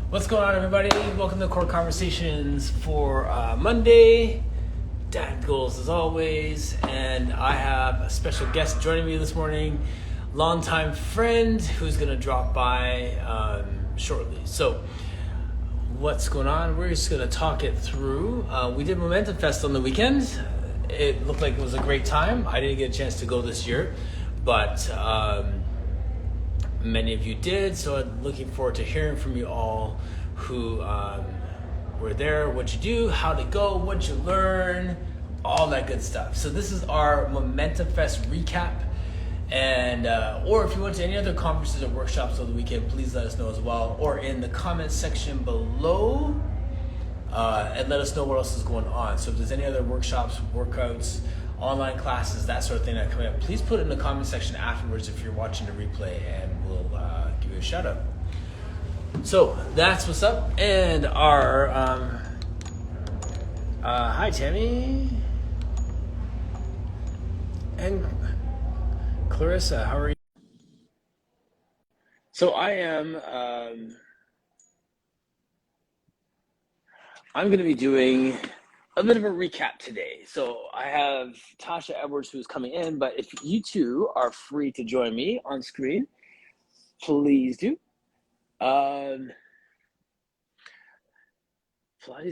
What's going on, everybody? Welcome to Core Conversations for Monday. Dad goals as always, and I have a special guest joining me this morning, longtime friend who's going to drop by shortly. So, what's going on? We're just going to talk it through. We did Momentum Fest on the weekend. It looked like it was a great time. I didn't get a chance to go this year, but many of you did, so I'm looking forward to hearing from you all who were there, what you do, how to go, what you learn, all that good stuff. So this is our Momentum Fest recap, and or if you went to any other conferences or workshops over the weekend, please let us know as well, or in the comments section below, and let us know what else is going on. So if there's any other workshops, workouts, online classes, that sort of thing that coming up, please put it in the comment section afterwards if you're watching the replay, and we'll give you a shout out. So that's what's up. And our hi Tammy and Clarissa, how are you? So I'm going to be doing a bit of a recap today. So I have Tasha Edwards who's coming in, but if you two are free to join me on screen, please do. Pilates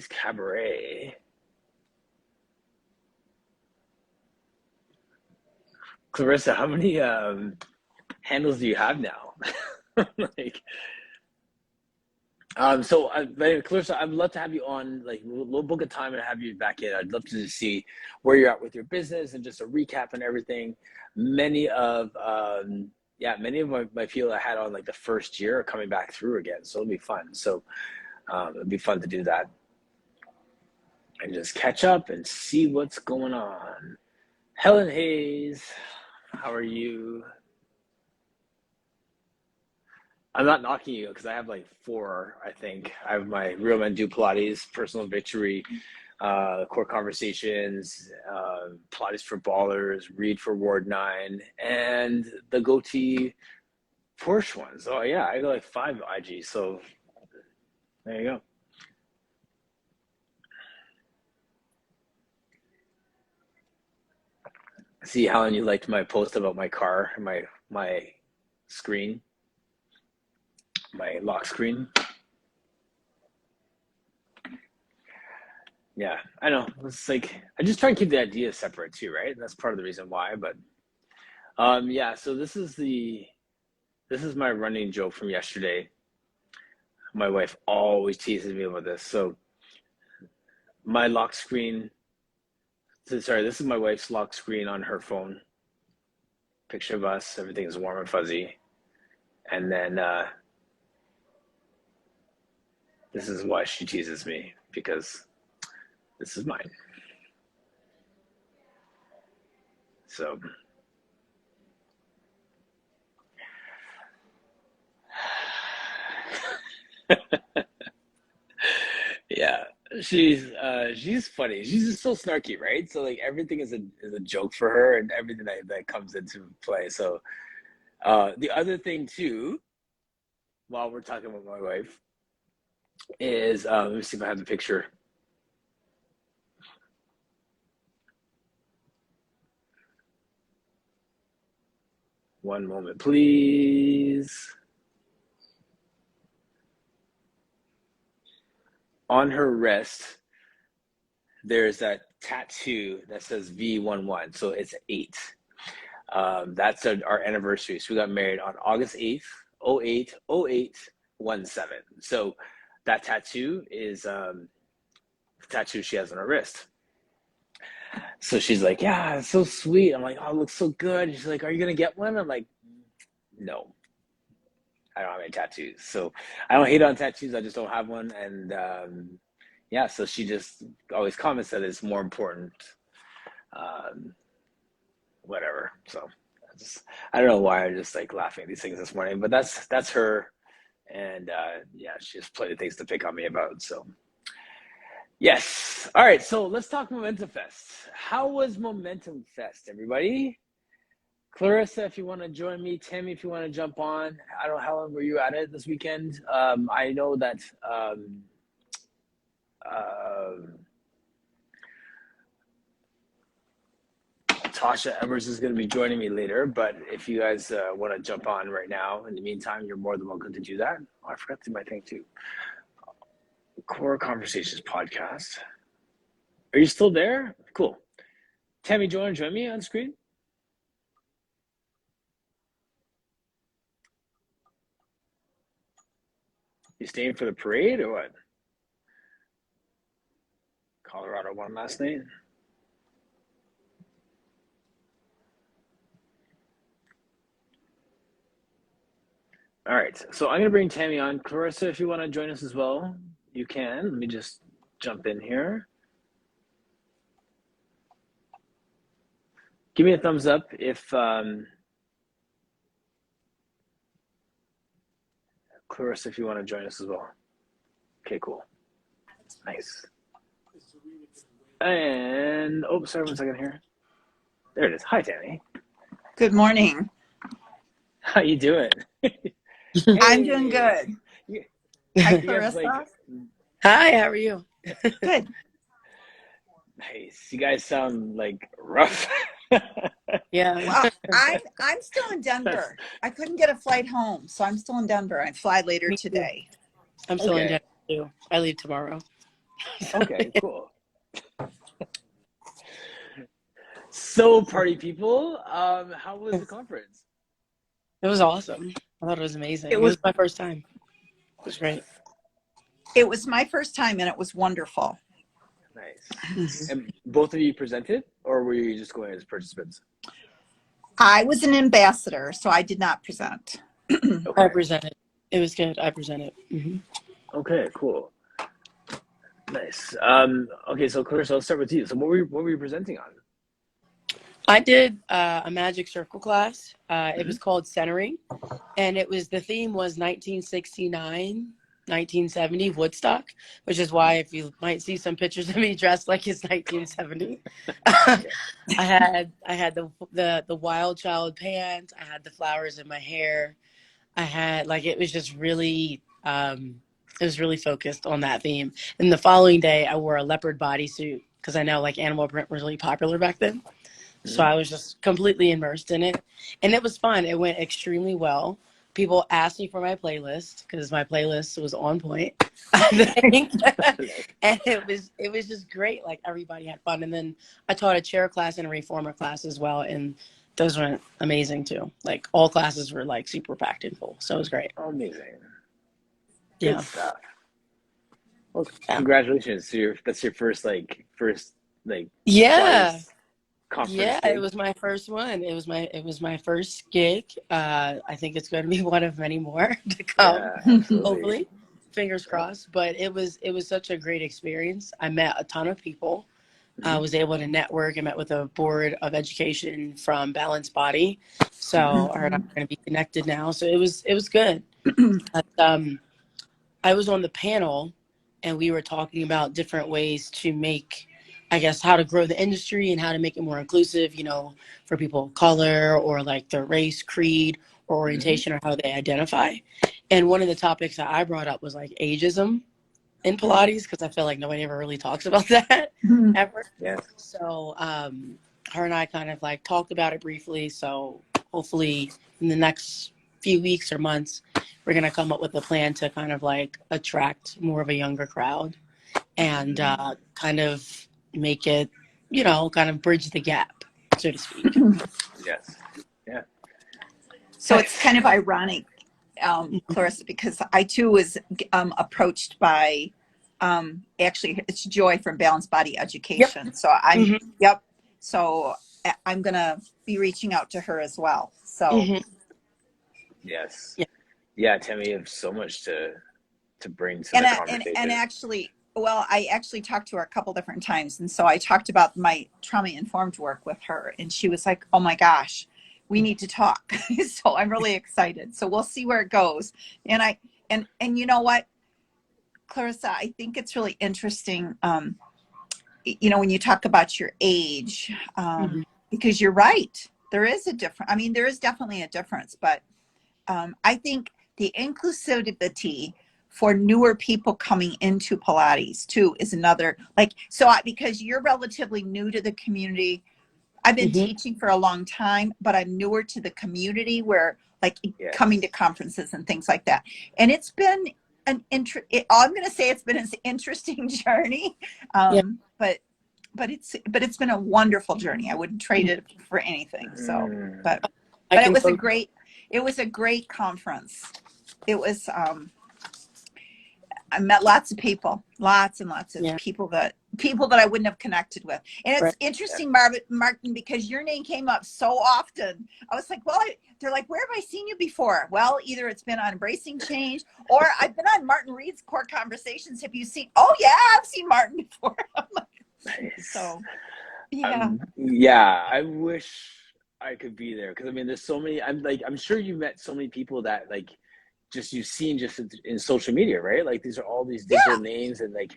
Cabaret. Clarissa, how many handles do you have now? Clarissa, I'd love to have you on, like, we'll book a time and have you back in. I'd love to just see where you're at with your business and just a recap and everything. Many of my people I had on like the first year are coming back through again. So it'll be fun. So it'll be fun to do that and just catch up and see what's going on. Helen Hayes, how are you? I'm not knocking you because I have like 4, I think. I have my Real Men Do Pilates, Personal Victory, Core Conversations, Pilates for Ballers, Read for Ward 9, and the Goatee Porsche ones. Oh yeah, I got like 5 IG, so there you go. See, Helen, you liked my post about my car, my screen, my lock screen. Yeah, I know. It's like I just try and keep the ideas separate too, right? That's part of the reason why. But yeah. So this is my running joke from yesterday. My wife always teases me about this. So my lock screen. Sorry, this is my wife's lock screen on her phone. Picture of us. Everything's warm and fuzzy, and then this is why she teases me, because this is mine. So yeah, she's funny. She's just so snarky, right? So like everything is a joke for her, and everything that comes into play. So the other thing too, while we're talking about my wife, is let me see if I have the picture. One moment, please. On her wrist, there's that tattoo that says V11, so it's 8. That's our anniversary. So we got married on August 8th, 08/08/17. So that tattoo is the tattoo she has on her wrist. So she's like, yeah, it's so sweet. I'm like, oh, it looks so good. She's like, are you gonna get one? I'm like, no, I don't have any tattoos. So I don't hate on tattoos. I just don't have one. And yeah, so she just always comments that it's more important. Whatever. So I don't know why I'm just like laughing at these things this morning, but that's her. And yeah, she has plenty of things to pick on me about. So yes. All right. So let's talk Momentum Fest. How was Momentum Fest, everybody? Clarissa, if you want to join me, Tammy, if you want to jump on. I don't know how long were you at it this weekend. I know that Tasha Evers is going to be joining me later, but if you guys want to jump on right now, in the meantime, you're more than welcome to do that. Oh, I forgot to do my thing too. Core Conversations podcast. Are you still there? Cool. Tammy, do you want to join me on screen? You staying for the parade or what? Colorado won last night. All right, so I'm going to bring Tammy on. Clarissa, if you want to join us as well, you can. Let me just jump in here. Give me a thumbs up if Clarissa, if you want to join us as well. Okay, cool. Nice. And, oh, sorry, 1 second here. There it is. Hi, Tammy. Good morning. How you doing? Hey. I'm doing good. Hi, Clarissa. Hi, how are you? Good. Nice. You guys sound like rough. Yeah. Well, I'm still in Denver. I couldn't get a flight home, so I'm still in Denver. I fly later today. I'm still in Denver too. I leave tomorrow. Okay, cool. So, party people, how was the conference? It was awesome. I thought it was amazing. It was my first time. It was great. It was my first time, and it was wonderful. Nice. And both of you presented, or were you just going as participants? I was an ambassador, so I did not present. Okay. I presented. It was good. I presented. Mm-hmm. Okay, cool. Nice. Okay, so Clarissa, I'll start with you. So what were you presenting on? I did a magic circle class. It was called Centering, and the theme was 1969, 1970 Woodstock, which is why if you might see some pictures of me dressed like it's 1970. I had the wild child pants. I had the flowers in my hair. I had it was just really it was really focused on that theme. And the following day, I wore a leopard bodysuit because I know animal print was really popular back then. So I was just completely immersed in it. And it was fun. It went extremely well. People asked me for my playlist because my playlist was on point, I think. And it was just great. Everybody had fun. And then I taught a chair class and a reformer class as well. And those went amazing too. All classes were super packed and full. So it was great. Amazing. Yeah. Good stuff. Well, congratulations. So that's your first yeah. Conference yeah, gig. It was my first one. It was my first gig. I think it's going to be one of many more to come. Yeah, hopefully, fingers crossed. But it was such a great experience. I met a ton of people. I was able to network. I met with a board of education from Balanced Body, so I heard I'm going to be connected now. So it was good. But, I was on the panel, and we were talking about different ways to make, I guess, how to grow the industry and how to make it more inclusive, for people of color or their race, creed, or orientation or how they identify. And one of the topics that I brought up was ageism in Pilates, because I feel like nobody ever really talks about that ever. Yeah. So her and I kind of talked about it briefly. So hopefully in the next few weeks or months, we're going to come up with a plan to kind of attract more of a younger crowd and kind of make it, kind of bridge the gap, so to speak. Yes. Yeah. So it's kind of ironic, Clarissa, because I too was approached by, actually it's Joy from Balanced Body Education. Yep. So So I'm going to be reaching out to her as well. So. Yes. Yeah, Tammy, you have so much to bring to the conversation. And actually, well, I actually talked to her a couple different times. And so I talked about my trauma-informed work with her. And she was like, oh my gosh, we need to talk. So I'm really excited. So we'll see where it goes. And you know what, Clarissa, I think it's really interesting, when you talk about your age, because you're right. There is a difference. I mean, there is definitely a difference, but I think the inclusivity for newer people coming into Pilates too is another, like, so because you're relatively new to the community. I've been Hmm. teaching for a long time, but I'm newer to the community where, like, coming to Yes. conferences and things like that. And it's been I'm going to say it's been an interesting journey. Yeah. But it's been a wonderful journey. I wouldn't trade it for anything. So, Mm. but I it can was a totally. great, conference. It was, I met lots of people, lots and lots of Yeah. people that I wouldn't have connected with. And it's Right. Yeah. interesting, Martin, because your name came up so often. I was like, well, they're like, where have I seen you before? Well, either it's been on Embracing Change, or I've been on Martin Reed's Core Conversations. Have you seen? Oh yeah, I've seen Martin before. I'm like, Nice. so yeah. Yeah, I wish I could be there because I mean, there's so many. I'm sure you met so many people that like just you've seen just in social media, right? Like these are all these digital Yeah. names and like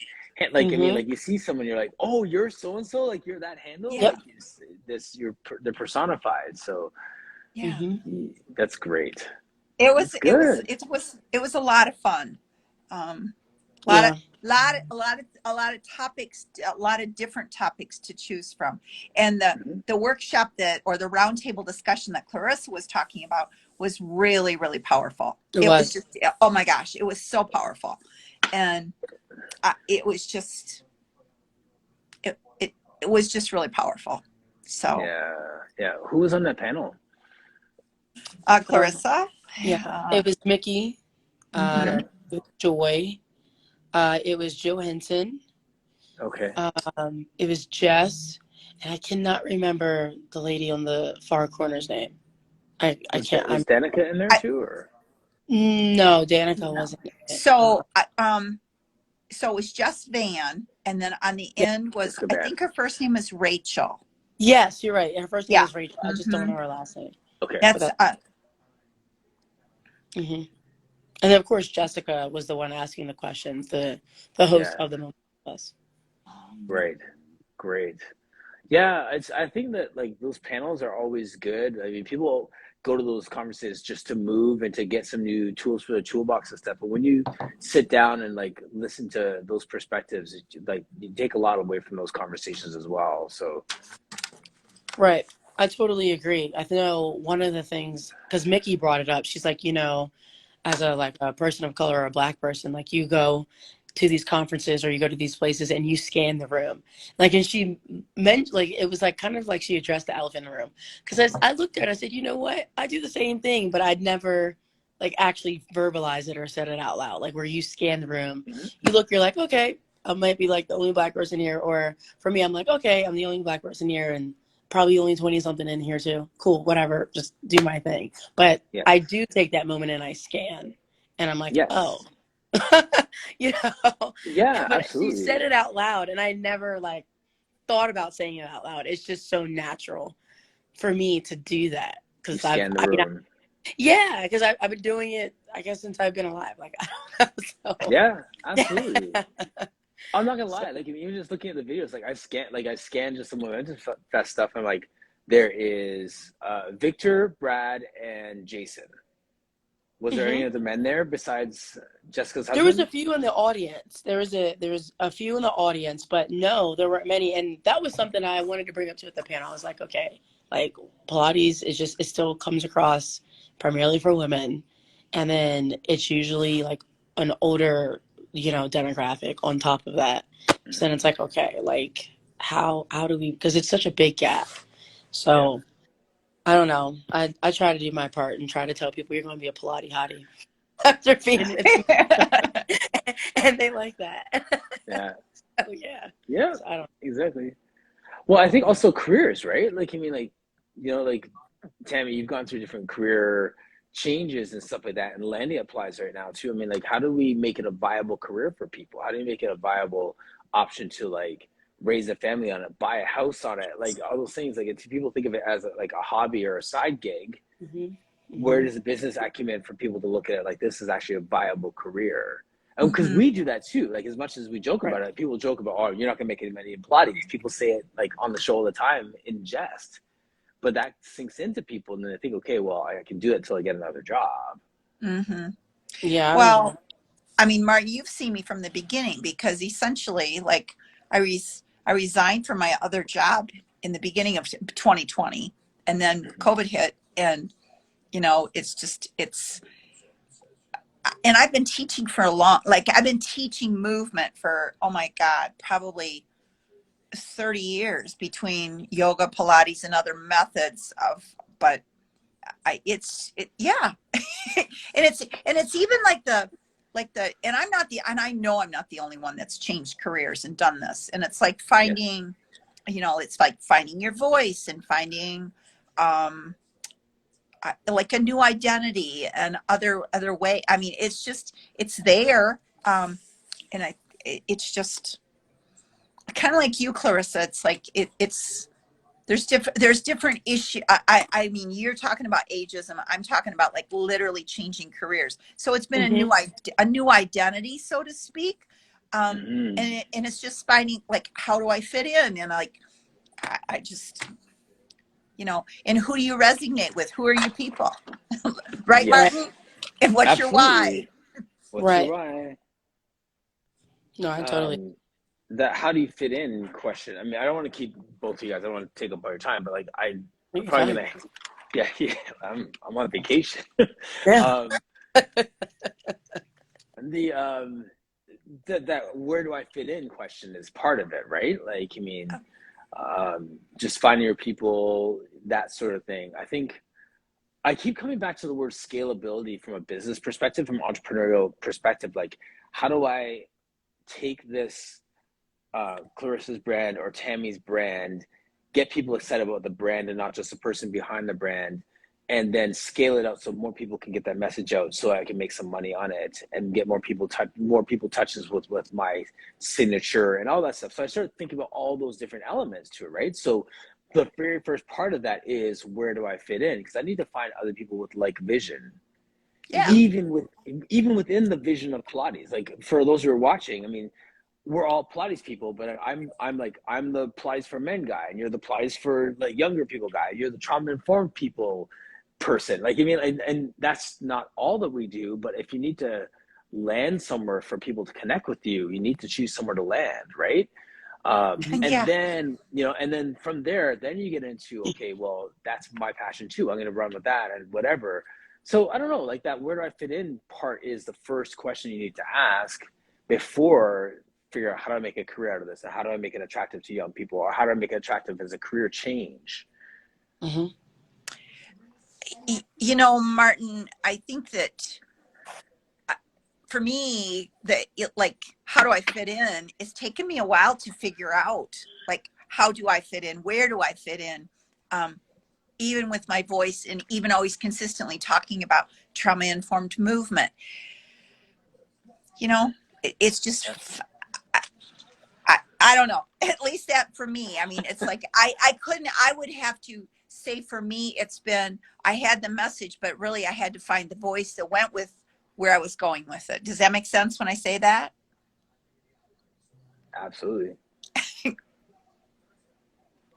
I mean, Hmm. like you see someone, you're like, oh, you're so and so, like you're that handle, Yeah. Yep. like they're personified. So Yeah. Hmm. that's great. It That's was it was good. it was it was a lot of fun. A lot of Yeah. topics, a lot of different topics to choose from. And Mhm. the workshop or the roundtable discussion that Clarissa was talking about was really, really powerful. It It was was. just, oh my gosh, it was so powerful. And it was just, it was just really powerful. So, Yeah, yeah. Who was on that panel? Uh, Clarissa, yeah. It was Mickey. mhm. Okay, It was Joy. It was Joe Henson. okay. It was Jess, and I cannot remember the lady on the far corner's name. I can't. Was I'm Danica in there I, too, or no, Danica no. wasn't in it. So it was just Van, and then on the Yeah. end was, Jessica I Band? think her first name is Rachel. Yes, you're right. Her first name Yeah. is Rachel. I just don't Hmm. know her last name. Okay. But That's that. Hmm. And then of course Jessica was the one asking the questions. The host Yeah. of the moment was. Great. Great. Yeah, I think that like those panels are always good. I mean, people go to those conferences just to move and to get some new tools for the toolbox and stuff. But when you sit down and like listen to those perspectives, like you take a lot away from those conversations as well. So Right. I totally agree. I know one of the things, because Mickey brought it up, she's like, as a like a person of color or a black person, like you go to these conferences or you go to these places and you scan the room. Like, and she meant like it was like kind of like she addressed the elephant in the room. Because I looked at it, I said, you know what? I do the same thing, but I'd never like actually verbalize it or said it out loud. Like where you scan the room, mhm. you look, you're like, okay, I might be like the only black person here, or for me, I'm like, okay, I'm the only black person here, and probably only 20 something in here too. Cool, whatever, just do my thing. But I Yes, do take that moment and I scan, and I'm like, oh, yes, you know. yeah, But she said absolutely. it out loud, and I never like thought about saying it out loud. It's just so natural for me to do that You because scan the I mean, room. yeah, because I've been doing it, I guess, since I've been alive. Like, I don't know. Yeah, absolutely. So, I'm not gonna so lie, like even just looking at the videos, like I scanned just some Momentum Fest stuff, and like there is Victor, Brad, and Jason. Was there any mhm. other men there besides Jessica's There was a husband? few in the audience. There was a few in the audience, but no, there weren't many. And that was something I wanted to bring up to at the panel. I was like, okay, like Pilates is just, it still comes across primarily for women, and then it's usually like an older, demographic on top of that. So then it's like, okay, like how do we? Because it's such a big gap. Yeah. So I don't know. I try to do my part and try to tell people you're going to be a Pilates hottie after being with me. And they like that. Yeah. Oh yeah. Yeah. So I don't. Exactly. Well, I think also careers, right? Like, I mean, like, like Tammy, you've gone through different career changes and stuff like that, and Landy applies right now too. I mean, like, how do we make it a viable career for people? How do we make it a viable option to like raise a family on it, buy a house on it, like all those things? Like, if people think of it as like a hobby or a side gig, Hmm. where Hmm. does the business acumen for people to look at it like this is actually a viable career? And because Hmm. we do that too, like as much as we joke Right. about it, people joke about, oh, you're not gonna make any money in Pilates. People say it like on the show all the time in jest, but that sinks into people, and then they think, okay, well, I can do it until I get another job. Mm-hmm. Yeah, I was Well, I mean, Martin, you've seen me from the beginning, because essentially, like, I resigned from my other job in the beginning of 2020, and then COVID hit, and and I've been teaching for I've been teaching movement for, oh my God, probably 30 years, between yoga, Pilates, and other methods but yeah. And it's even and I know I'm not the only one that's changed careers and done this. And it's like Yes. it's like finding your voice and finding, like a new identity and other way. I mean, it's there. And it's just kind of like you, Clarissa. It's like it's there's different issue. I mean, you're talking about ageism. I'm talking about like literally changing careers. So it's been Mhm. a new identity, so to speak. Mm-hmm. And it's just finding, like, how do I fit in? And like, I just, and who do you resonate with? Who are you people? Right, Right. Martin? And what's your why? Absolutely. What's your Right. why? No, I totally. That how do you fit in question? I mean, I don't want to keep both of you guys. I don't want to take up all your time, but like I'm You're probably fine. gonna, yeah. I'm on vacation. Yeah. um, the that where do I fit in question is part of it, right? Like, I mean, just finding your people, that sort of thing. I think I keep coming back to the word scalability from a business perspective, from an entrepreneurial perspective. Like, how do I take this Clarissa's brand or Tammy's brand, get people excited about the brand and not just the person behind the brand, and then scale it out so more people can get that message out, so I can make some money on it and get more people touches with my signature and all that stuff. So I started thinking about all those different elements to it, right? So the very first part of that is, where do I fit in? Because I need to find other people with like vision, Yeah. even within the vision of Pilates. Like, for those who are watching, I mean, we're all Pilates people, but I'm the Pilates for men guy, and you're the Pilates for like younger people guy. You're the trauma informed people person. Like, I mean, and that's not all that we do, but if you need to land somewhere for people to connect with you, you need to choose somewhere to land, right? Mhm. And Yeah. then, and then from there, then you get into, okay, well, that's my passion too. I'm going to run with that and whatever. So I don't know, like, that where do I fit in part is the first question you need to ask before figure out, how do I make a career out of this? And how do I make it attractive to young people? Or how do I make it attractive as a career change? Mhm. Martin, I think that, for me, how do I fit in, it's taken me a while to figure out, like, how do I fit in? Where do I fit in? Even with my voice, and even always consistently talking about trauma informed movement, it's just, I don't know, at least that for me. I mean, it's like, I would have to say, for me, I had the message, but really I had to find the voice that went with where I was going with it. Does that make sense when I say that? Absolutely.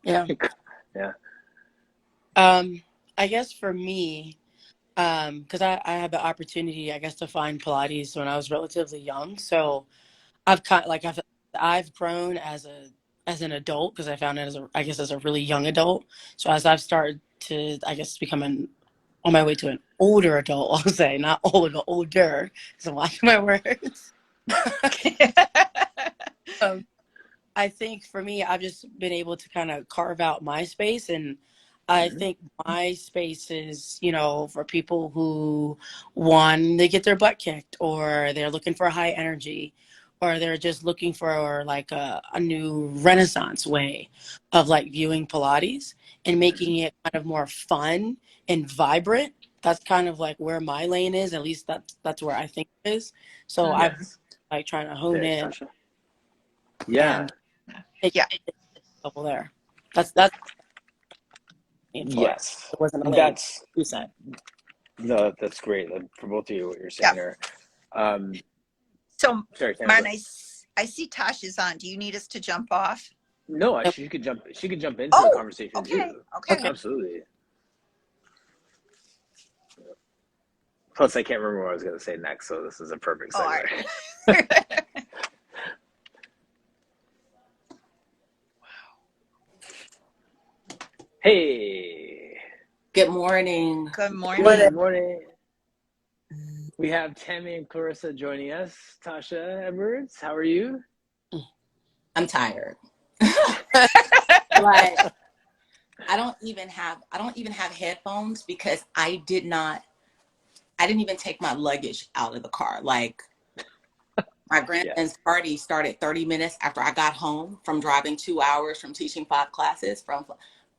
Yeah. Yeah. I guess for me, because I had the opportunity, I guess, to find Pilates when I was relatively young. So I've grown as an adult, because I found it as a really young adult. So as I've started to, I guess, on my way to an older adult, I'll say, not old, but older, because I'm watching my words. um, I think for me, I've just been able to kind of carve out my space. And I Mm-hmm. think my space is, for people who want to get their butt kicked, or they're looking for a high energy, or they're just looking for like a new renaissance way of like viewing Pilates and making it kind of more fun and vibrant. That's kind of like where my lane is. At least that's where I think it is. So I've Yes. like trying to hone Yes, in Tasha. Yeah. and take Yeah. it level there. That's me for it. Yes. It wasn't a lane. That's You said. no, that's great for both of you, what you're Yeah. saying there. Um, So, sorry, Tammy, go Martin, ahead. I see Tasha's on. Do you need us to jump off? No, Nope. she could jump. She could jump into the Oh, conversation okay. too. Okay. Okay. Absolutely. Plus, I can't remember what I was going to say next, so this is a perfect All segue. right. Hey, Good morning. Good What morning. good morning. We have Tammy and Clarissa joining us. Tasha Edwards, how are you? I'm tired. Like I don't even have headphones because I didn't even take my luggage out of the car. Like my Yes. grandson's party started 30 minutes after I got home from driving 2 hours from teaching 5 classes.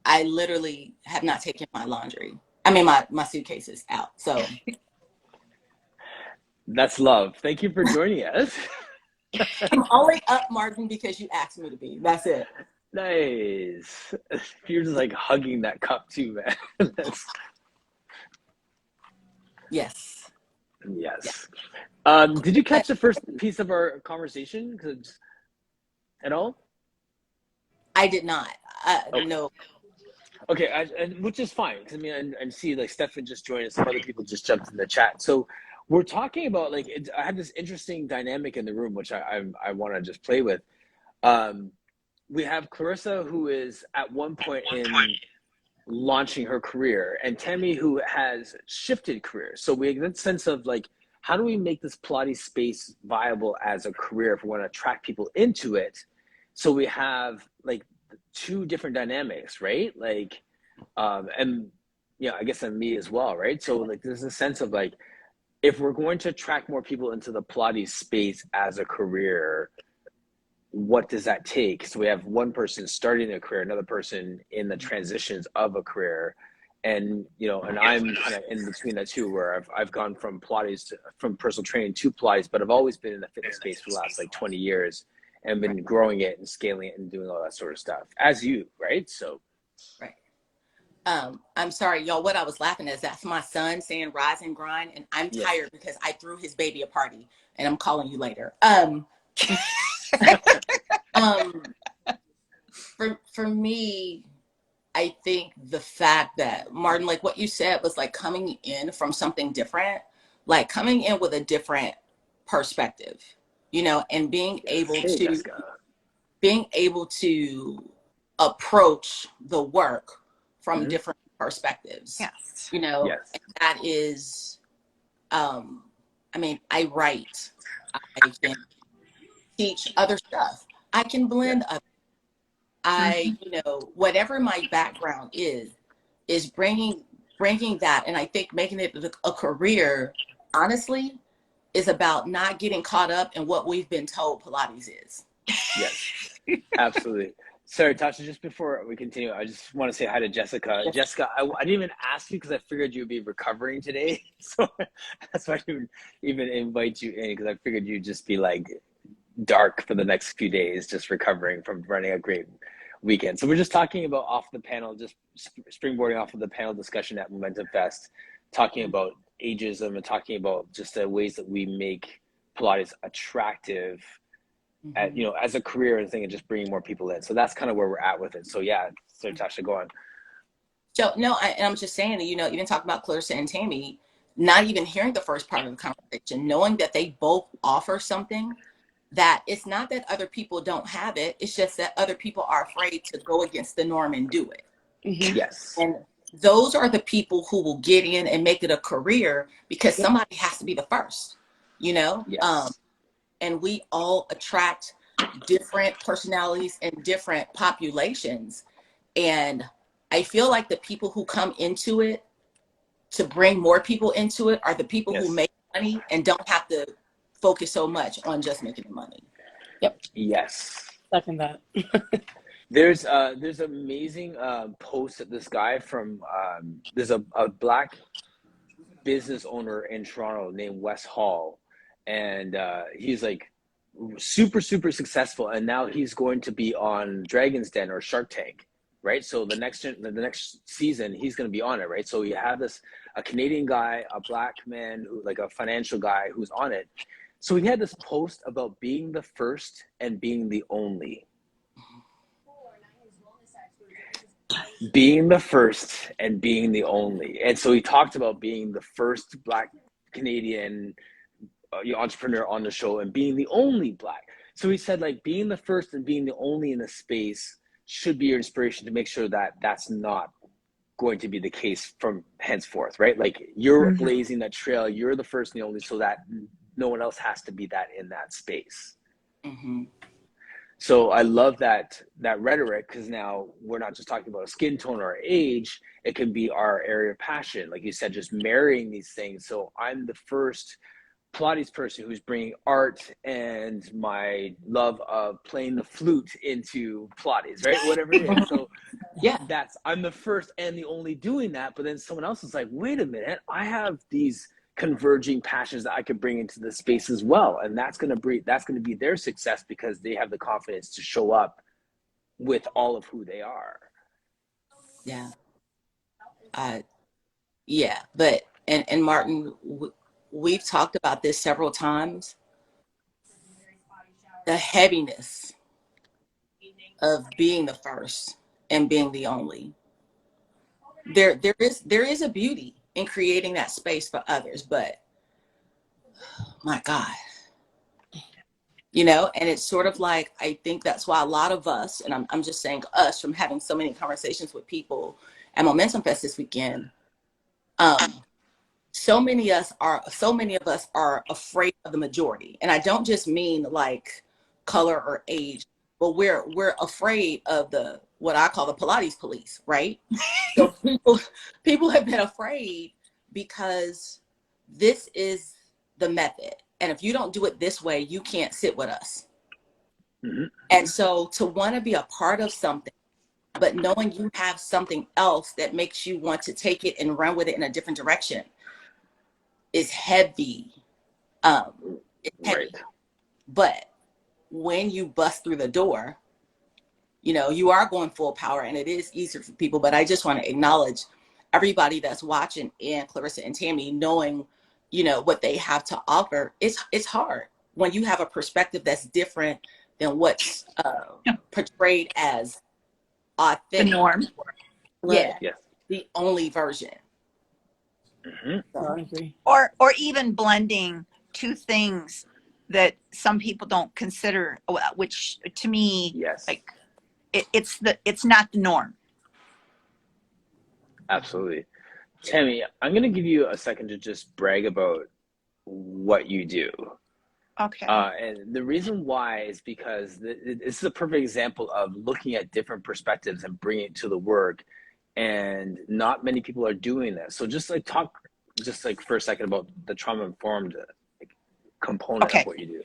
I literally have not taken my laundry. I mean my suitcases out. So That's love. Thank you for joining us. I'm only up, Martin, because you asked me to be. That's it. Nice. You're just like hugging that cup too, man. Yes. Yes. Did you catch the first piece of our conversation? At all? I did not. Okay. No. Okay, which is fine because I mean, I see like Stefan just joined us. Some other people just jumped in the chat. So we're talking about like I have this interesting dynamic in the room, which I want to just play with. Um, we have Clarissa, who is at one point in launching her career, and Tammy, who has shifted careers. So we have that sense of like, how do we make this Pilates space viable as a career if we want to attract people into it? So we have like two different dynamics, right? Like, and I guess and me as well, right? So like, there's a sense of like, if we're going to attract more people into the Pilates space as a career, what does that take? So we have one person starting a career, another person in the transitions of a career, and and I'm kind of in between the two, where I've gone from from personal training to Pilates, but I've always been in the fitness space for the last like 20 years, and been growing it and scaling it and doing all that sort of stuff. As you, right? So, Right. I'm sorry, y'all. What I was laughing at is that's my son saying rise and grind, and I'm yes. tired because I threw his baby a party, and I'm calling you later. Um, for me, I think the fact that Martin, like what you said, was like coming in from something different, like coming in with a different perspective, and Hey, Jessica. being able to approach the work from Mm-hmm. different perspectives, Yes. and Yes. that is, I mean, I write, I can teach other stuff, I can Yes. blend other, whatever my background is bringing that. And I think making it a career, honestly, is about not getting caught up in what we've been told Pilates is. Yes. Absolutely. Sorry, Tasha, just before we continue, I just want to say hi to Jessica. Yes. Jessica, I didn't even ask you because I figured you'd be recovering today. So that's why I didn't even invite you in, because I figured you'd just be like dark for the next few days, just recovering from running a great weekend. So we're just talking about off the panel, just springboarding off of the panel discussion at Momentum Fest, talking about ageism and talking about just the ways that we make Pilates attractive at as a career and thing, and just bringing more people in. So that's kind of where we're at with it. So yeah, so Tasha, go on. So no, and I'm just saying that, even talking about Clarissa and Tammy, not even hearing the first part of the conversation, knowing that they both offer something, that it's not that other people don't have it, it's just that other people are afraid to go against the norm and do it. Mm-hmm. Yes. And those are the people who will get in and make it a career, because somebody has to be the first, Yes. and we all attract different personalities and different populations. And I feel like the people who come into it to bring more people into it are the people who Yes. make money and don't have to focus so much on just making the money. Yep. Yes. Second that. There's amazing post that this guy from there's a black business owner in Toronto named Wes Hall, and he's like super successful, and now he's going to be on Dragon's Den or Shark Tank, right? So the next season he's going to be on it, right? So you have a Canadian guy, a black man, like a financial guy who's on it. So he had this post about being the first and being the only. being the first and being the only. And so he talked about being the first Black Canadian entrepreneur on the show and being the only Black. So he said, like, being the first and being the only in a space should be your inspiration to make sure that that's not going to be the case from henceforth, right? Like, you're blazing that trail, you're the first and the only, so that no one else has to be that in that space. Mm-hmm. So I love that rhetoric, because now we're not just talking about a skin tone or age. It can be our area of passion, like you said, just marrying these things. So I'm the first Pilates person who's bringing art and my love of playing the flute into Pilates, right? Whatever it is. So Yeah. I'm the first and the only doing that. But then someone else is like, wait a minute, I have these converging passions that I could bring into the space as well. And that's going to be their success, because they have the confidence to show up with all of who they are. Yeah. Yeah. But, and Martin, we've talked about this several times. The heaviness of being the first and being the only. There is a beauty in creating that space for others, but my God, you know, and it's sort of like, I think that's why a lot of us, and I'm just saying us, from having so many conversations with people at Momentum Fest this weekend, so many of us are afraid of the majority. And I don't just mean like color or age, but we're afraid of what I call the Pilates police, right? So people have been afraid because this is the method. And if you don't do it this way, you can't sit with us. Mm-hmm. And so to want to be a part of something, but knowing you have something else that makes you want to take it and run with it in a different direction is heavy. It's heavy. Right. But when you bust through the door, you know, you are going full power, and it is easier for people. But I just want to acknowledge everybody that's watching, and Clarissa and Tammy, knowing, you know, what they have to offer. It's hard when you have a perspective that's different than what's portrayed as authentic. The norm. Yeah. Yes. The only version. Mm-hmm. So, I agree. Or even blending two things that some people don't consider, which to me, yes, like it's not the norm. Absolutely. Tammy, I'm going to give you a second to just brag about what you do. Okay. And the reason why is because this is a perfect example of looking at different perspectives and bringing it to the work. And not many people are doing this. So just like talk for a second about the trauma-informed component of what you do.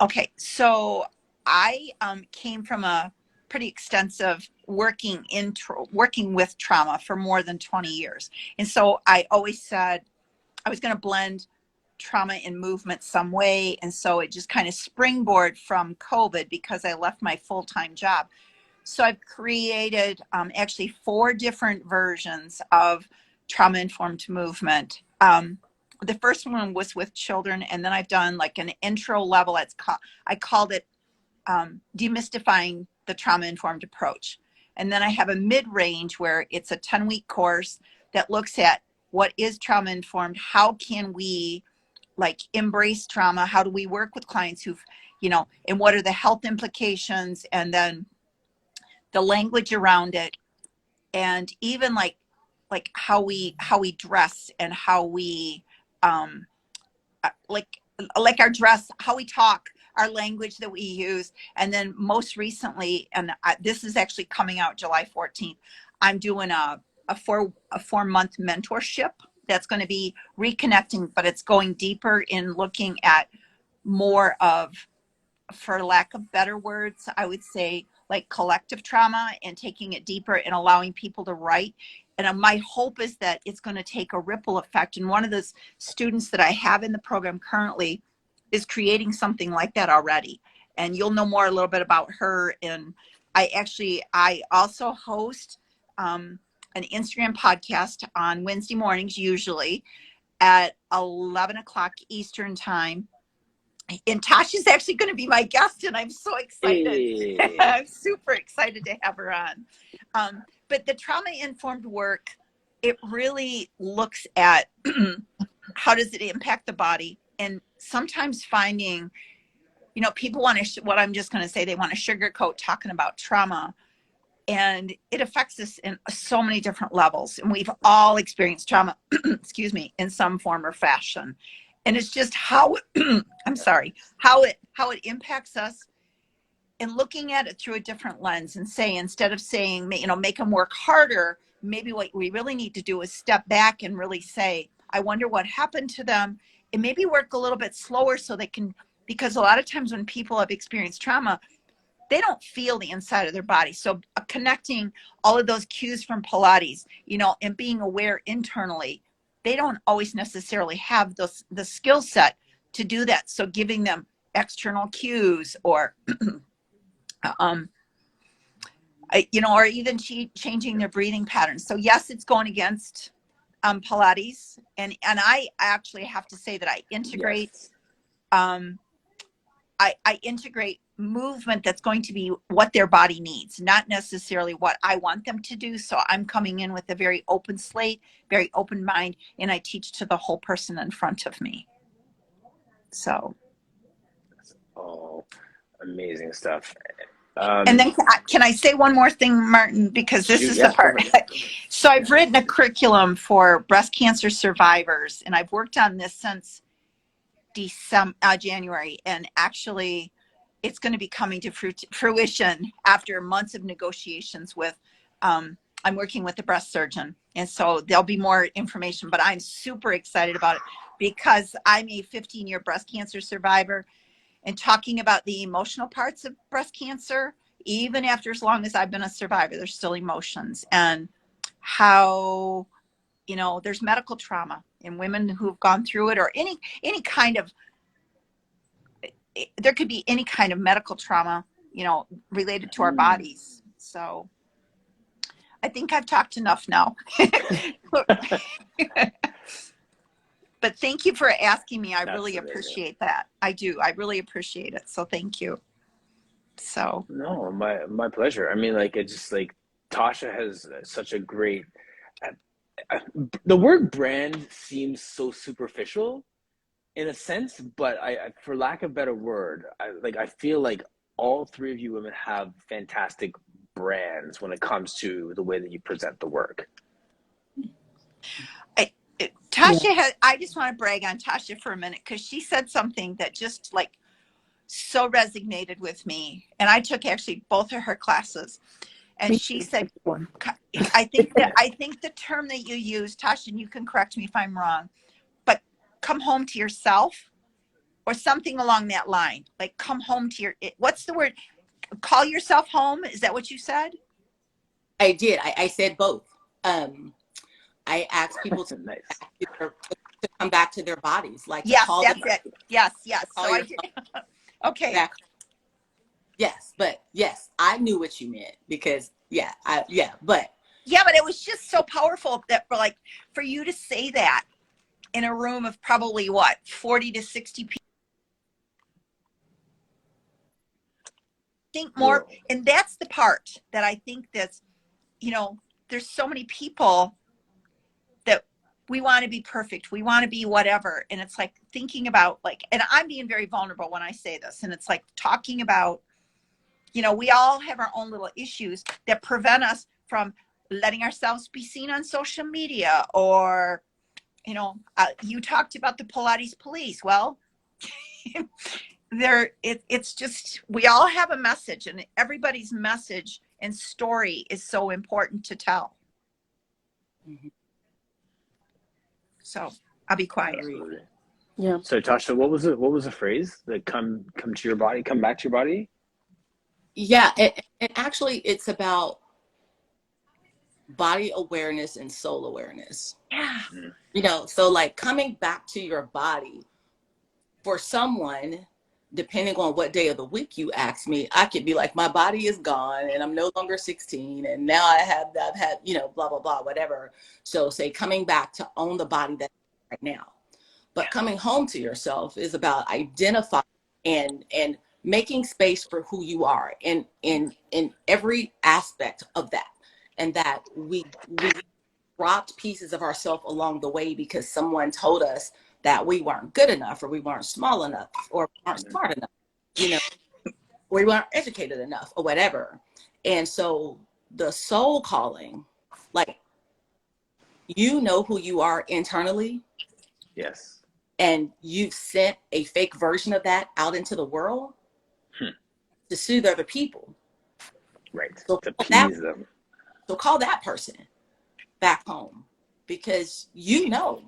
Okay. So I came from a pretty extensive working with trauma for more than 20 years. And so I always said I was going to blend trauma and movement some way. And so it just kind of springboard from COVID, because I left my full-time job. So I've created actually 4 different versions of trauma-informed movement. The first one was with children, and then I've done like an intro level. I called it demystifying the trauma-informed approach. And then I have a mid-range where it's a 10-week course that looks at what is trauma-informed, how can we like embrace trauma, how do we work with clients who've, you know, and what are the health implications, and then the language around it, and even like how we dress, and how we like our dress, how we talk, our language that we use. And then most recently, and this is actually coming out July 14th, I'm doing a 4-month mentorship that's going to be reconnecting, but it's going deeper in looking at more of, for lack of better words, I would say like collective trauma, and taking it deeper and allowing people to write. And my hope is that it's going to take a ripple effect. And one of those students that I have in the program currently is creating something like that already. And you'll know more a little bit about her. And I also host an Instagram podcast on Wednesday mornings, usually at 11 o'clock Eastern time. And Tasha's actually going to be my guest, and I'm so excited. Hey. I'm super excited to have her on. but the trauma-informed work, it really looks at how does it impact the body, and sometimes finding, you know, people want to, what I'm just going to say, they want to sugarcoat talking about trauma, and it affects us in so many different levels, and we've all experienced trauma excuse me, in some form or fashion, and it's just how I'm sorry, how it impacts us, and looking at it through a different lens, and say, instead of saying, you know, make them work harder, maybe what we really need to do is step back and really say, I wonder what happened to them, and maybe work a little bit slower so they can, because a lot of times when people have experienced trauma, they don't feel the inside of their body. So connecting all of those cues from Pilates, you know, and being aware internally, they don't always necessarily have the skill set to do that. So giving them external cues, or you know, or even changing their breathing patterns. So yes, it's going against Pilates, and I actually have to say that I integrate I integrate movement that's going to be what their body needs, not necessarily what I want them to do. So I'm coming in with a very open slate, very open mind, and I teach to the whole person in front of me. So That's all amazing stuff. And then can I say one more thing, Martin, because this is the part. So I've written a curriculum for breast cancer survivors, and I've worked on this since January, and actually it's going to be coming to fruition after months of negotiations with I'm working with the breast surgeon, and so there'll be more information, but I'm super excited about it because I'm a 15-year breast cancer survivor, and talking about the emotional parts of breast cancer, even after as long as I've been a survivor, there's still emotions, and how, you know, there's medical trauma in women who've gone through it, or any kind of, there could be any kind of medical trauma, you know, related to our bodies. So I think I've talked enough now. But thank you for asking me. I really appreciate that. I do. I really appreciate it. So thank you. So no, my pleasure. I mean, like, it's just like Tasha has such a great. The word brand seems so superficial, in a sense, but I for lack of a better word, I feel like all three of you women have fantastic brands when it comes to the way that you present the work. Tasha has, I just want to brag on Tasha for a minute, because she said something that just like so resonated with me. And I took actually both of her classes. And she said, I think the term that you use, Tasha, and you can correct me if I'm wrong, but come home to yourself, or something along that line. Like, come home to what's the word? Call yourself home. Is that what you said? I did. I said both. I asked people to, nice. to come back to their bodies. Like, yes, call that's them, it. Yes. So I did. Okay. Back. Yes, but yes, I knew what you meant, because but it was just so powerful that for you to say that in a room of probably 40 to 60 people. Think more, and that's the part that I think that's, you know, there's so many people that we want to be perfect, we want to be whatever, and it's like thinking about, like, and I'm being very vulnerable when I say this, and it's like talking about, you know, we all have our own little issues that prevent us from letting ourselves be seen on social media, or, you know, you talked about the Pilates Police. Well, it's just, we all have a message, and everybody's message and story is so important to tell. Mm-hmm. So I'll be quiet. Absolutely. Yeah. So Tasha, what was the phrase that come to your body, come back to your body? Yeah, and actually it's about body awareness and soul awareness. Yeah. You know, so like coming back to your body, for someone, depending on what day of the week you ask me, I could be like, my body is gone and I'm no longer 16, and now I've had, you know, blah, blah, blah, whatever. So say coming back to own the body that's right now. But coming home to yourself is about identifying and making space for who you are in every aspect of that. and that we dropped pieces of ourselves along the way because someone told us that we weren't good enough, or we weren't small enough, or we weren't smart enough, you know, or we weren't educated enough, or whatever. And so the soul calling, like, you know who you are internally. Yes. And you've sent a fake version of that out into the world to soothe other people. Right. So To appease them. So call that person back home, because you know,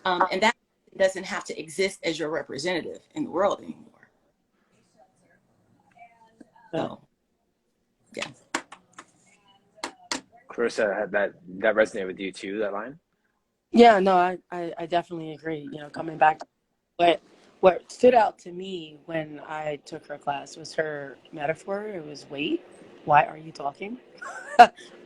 and that doesn't have to exist as your representative in the world anymore. So, yeah. Clarissa, that resonated with you too, that line? Yeah, no, I definitely agree. You know, coming back to what stood out to me when I took her class was her metaphor. It was, wait, why are you talking?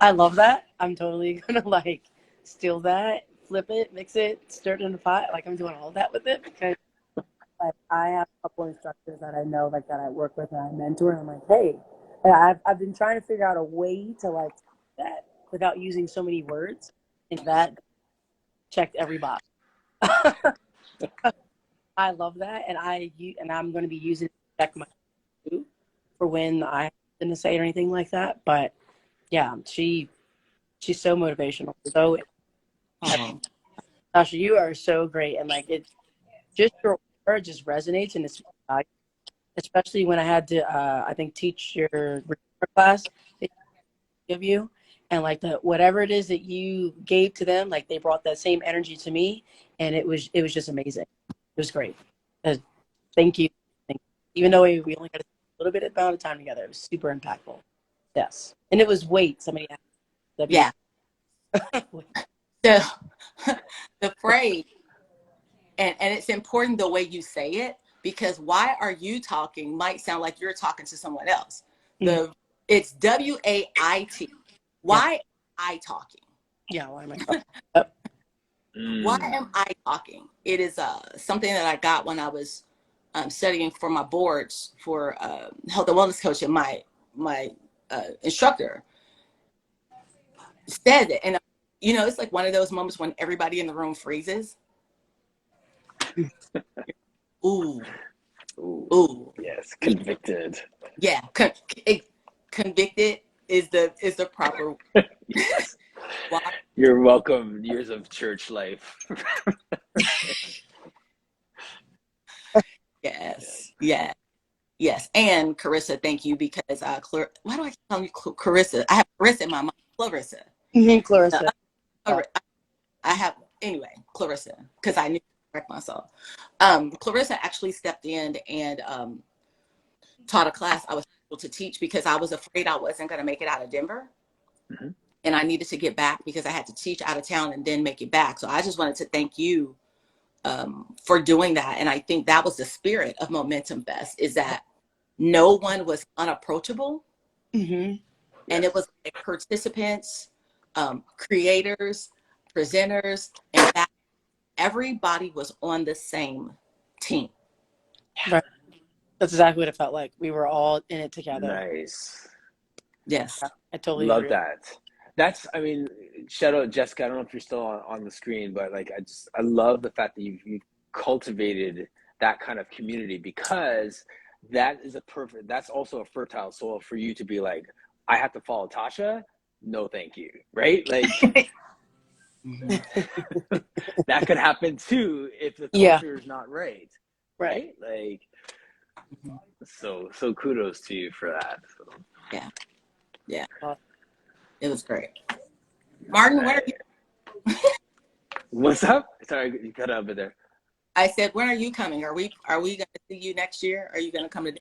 I love that. I'm totally gonna like steal that, flip it, mix it, stir it in the pot. Like, I'm doing all that with it, because like I have a couple instructors that I know, like, that I work with and I mentor, and I'm like, hey, and I've been trying to figure out a way to like that without using so many words, and that checked every box. I love that, and I'm going to be using it to check my food for when I didn't say or anything like that. But yeah, she's so motivational. So Tasha, you are so great, and like, it just, your aura just resonates, and it's especially when I had to I think teach your recovery class that they give you, and like the whatever it is that you gave to them, like they brought that same energy to me, and it was just amazing. It was great. Uh, thank you. Even though we only got a little bit amount of time together, it was super impactful. Yes, and it was weight. Somebody asked. Yeah. the the phrase, and it's important the way you say it, because why are you talking might sound like you're talking to someone else. It's WAIT. Why am I talking? Yeah, why am I talking? Why am I talking? It is something that I got when I was studying for my boards for health and wellness coach, and my instructor said it. And you know, it's like one of those moments when everybody in the room freezes. Ooh. Yes, convicted. Yeah, convicted is the proper. Yes. Why? You're welcome. Years of church life. Yes. And Carissa, thank you, because why do I keep calling you Carissa? I have Carissa in my mind. Clarissa. Clarissa. I have, anyway, Clarissa, because I knew to correct myself. Clarissa actually stepped in and taught a class I was able to teach, because I was afraid I wasn't going to make it out of Denver. And I needed to get back because I had to teach out of town and then make it back. So I just wanted to thank you for doing that. And I think that was the spirit of Momentum Fest, is that no one was unapproachable. And it was like participants, creators, presenters, and that everybody was on the same team. Right. That's exactly what it felt like. We were all in it together. Nice. Yes. I totally love agree. that. That's, I mean, shout out Jessica. I don't know if you're still on the screen, but like, I love the fact that you've cultivated that kind of community, because that's also a fertile soil for you to be like, I have to follow Tasha. No, thank you. Right? Like, that could happen too if the culture is not right. Right? Like, so kudos to you for that. So. Yeah. It was great. Martin, when are you? What's up? Sorry, you cut out a bit there. I said, when are you coming? Are we going to see you next year? Are you going to come to?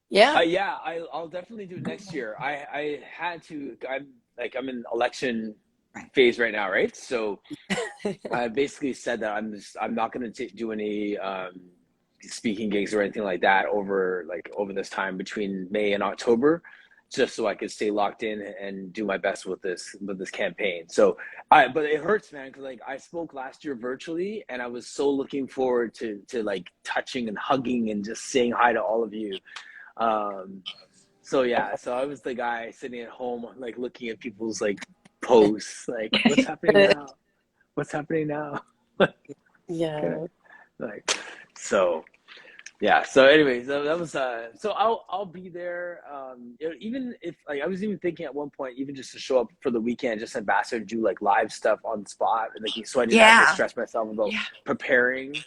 Yeah. Yeah, I'll definitely do it next year. I had to. I'm in election phase right now, right? So I basically said that I'm not going to do any speaking gigs or anything like that over this time between May and October, just so I could stay locked in and do my best with this campaign. So but it hurts, man, because like I spoke last year virtually, and I was so looking forward to like touching and hugging and just saying hi to all of you. So yeah, so I was the guy sitting at home, like looking at people's like posts, like what's happening now? What's happening now? Okay, Yeah. like so. Yeah. So, anyways, that was so I'll be there. Even if like I was even thinking at one point, even just to show up for the weekend, just ambassador do like live stuff on the spot, and like so I didn't have to Yeah. stress myself about Yeah. preparing.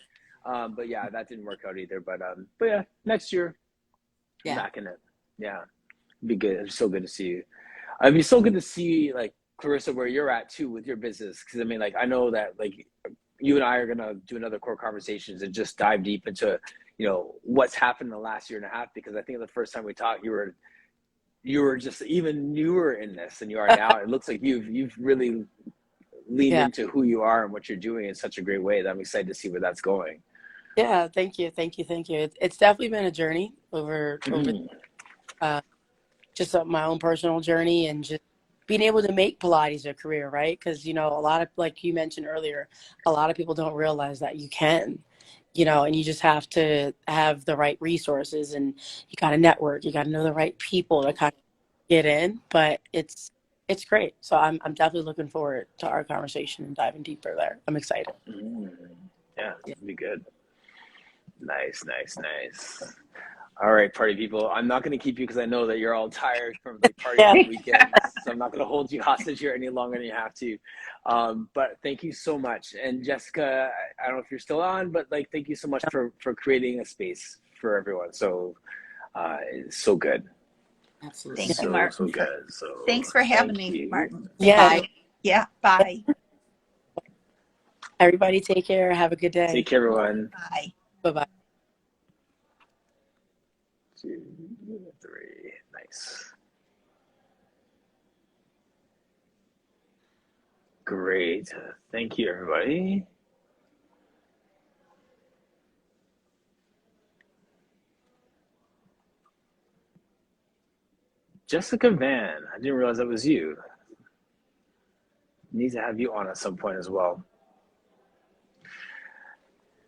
But yeah, that didn't work out either. But yeah, next year I'm Yeah. back in it. Yeah, it'd be good. It's so good to see you. It'd be so good to see like Clarissa where you're at too with your business. Because I mean, like I know that like you and I are gonna do another core conversations and just dive deep into what's happened in the last year and a half. Because I think the first time we talked, you were just even newer in this than you are now. It looks like you've really leaned Yeah. into who you are and what you're doing in such a great way that I'm excited to see where that's going. Yeah. Thank you. Thank you. Thank you. It's definitely been a journey over Mm. uh, just my own personal journey and just being able to make Pilates a career, right? Because, a lot of, like you mentioned earlier, a lot of people don't realize that you can, and you just have to have the right resources and you got to network, you got to know the right people to kind of get in. But it's great. So I'm definitely looking forward to our conversation and diving deeper there. I'm excited. Mm. Yeah, Yeah. it'd be good. Nice, nice, nice. All right, party people. I'm not going to keep you because I know that you're all tired from like partying Yeah. on the weekends. So I'm not going to hold you hostage here any longer than you have to. But thank you so much. And Jessica, I don't know if you're still on, but like thank you so much for creating a space for everyone. So it's so good, Absolutely. Thank you, so Martin. good. So Thanks for having thank me, you. Martin. Thank Yeah. you. Yeah. Bye. Everybody take care. Have a good Take day. care, everyone. Bye. Bye-bye. 2, 3, nice. Great. Thank you, everybody. Jessica Van, I didn't realize that was you. Need to have you on at some point as well.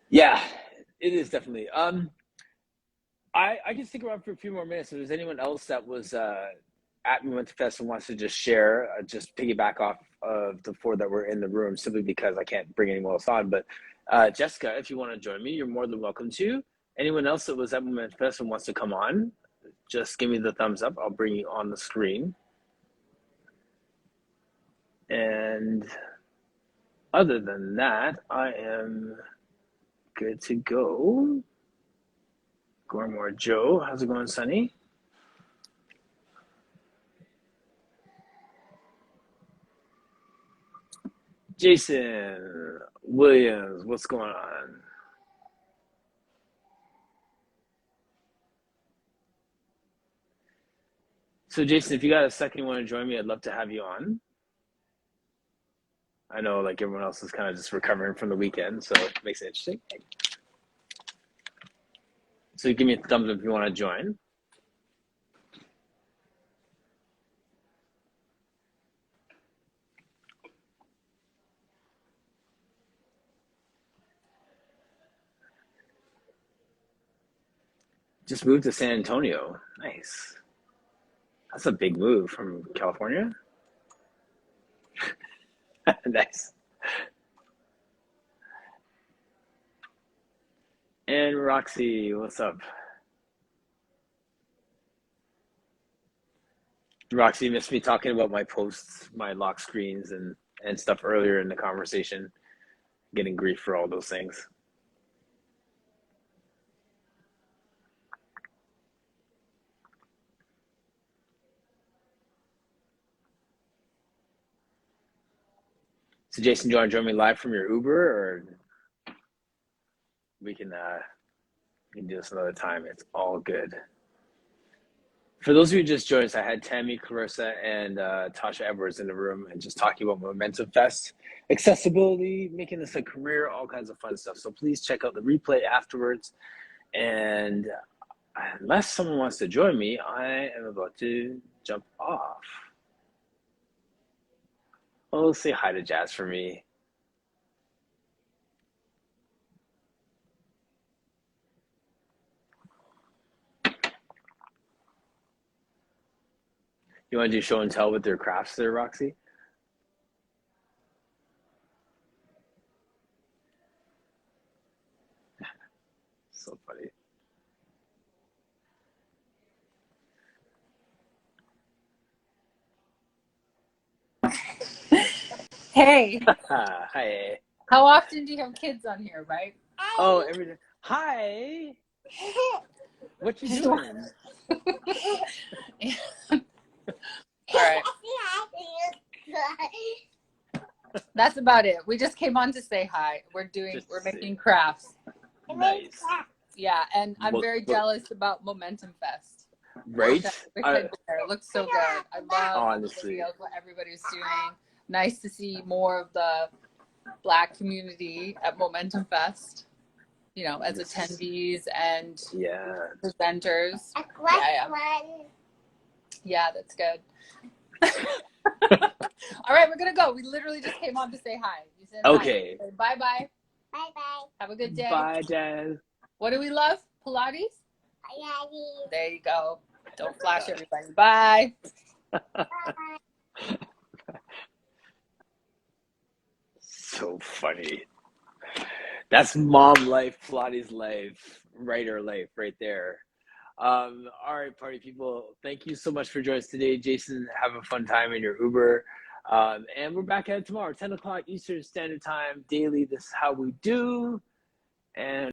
Yeah, it is definitely. I can stick around for a few more minutes. If there's anyone else that was at Momentum Fest and wants to just share, just piggyback off of the 4 that were in the room, simply because I can't bring anyone else on. But Jessica, if you want to join me, you're more than welcome to. Anyone else that was at Momentum Fest and wants to come on, just give me the thumbs up. I'll bring you on the screen. And other than that, I am good to go. Gormore Joe, how's it going, Sonny? Jason Williams, what's going on? So, Jason, if you got a second, you want to join me, I'd love to have you on. I know, like everyone else is kind of just recovering from the weekend, so it makes it interesting. So, give me a thumbs up if you want to join. Just moved to San Antonio. Nice. That's a big move from California. Nice. And Roxy, what's up? Roxy missed me talking about my posts, my lock screens, and stuff earlier in the conversation. Getting grief for all those things. So, Jason, do you want to join me live from your Uber, or we can do this another time? It's all good. For those of you who just joined us, I had Tammy, Clarissa, and Tasha Edwards in the room and just talking about Momentum Fest, accessibility, making this a career, all kinds of fun stuff. So please check out the replay afterwards. And unless someone wants to join me, I am about to jump off. Oh, say hi to Jazz for me. You want to do show and tell with their crafts there, Roxy? So funny. Hey, Hi. how often do you have kids on here, right? Oh, everything. Hi. What you doing? All right. That's about it. We just came on to say hi. We're making crafts. Nice. Yeah, and I'm Well, very jealous about Momentum Fest. right? Wish I'd been there. It looks so good. I love Honestly. the videos, what everybody's doing. Nice to see more of the Black community at Momentum Fest. You know, as attendees and presenters. Yeah, that's good. All right, we're gonna go. We literally just came on to say hi. You said Okay. Hi. Bye bye. Bye bye. Have a good day. Bye, Dad. What do we love? Pilates? Pilates. There you go. Don't flash everybody. Bye. So funny. That's mom life, Pilates life, writer life right there. All right, party people. Thank you so much for joining us today. Jason, have a fun time in your Uber. And we're back at it tomorrow, 10 o'clock Eastern Standard Time, daily. This is how we do. And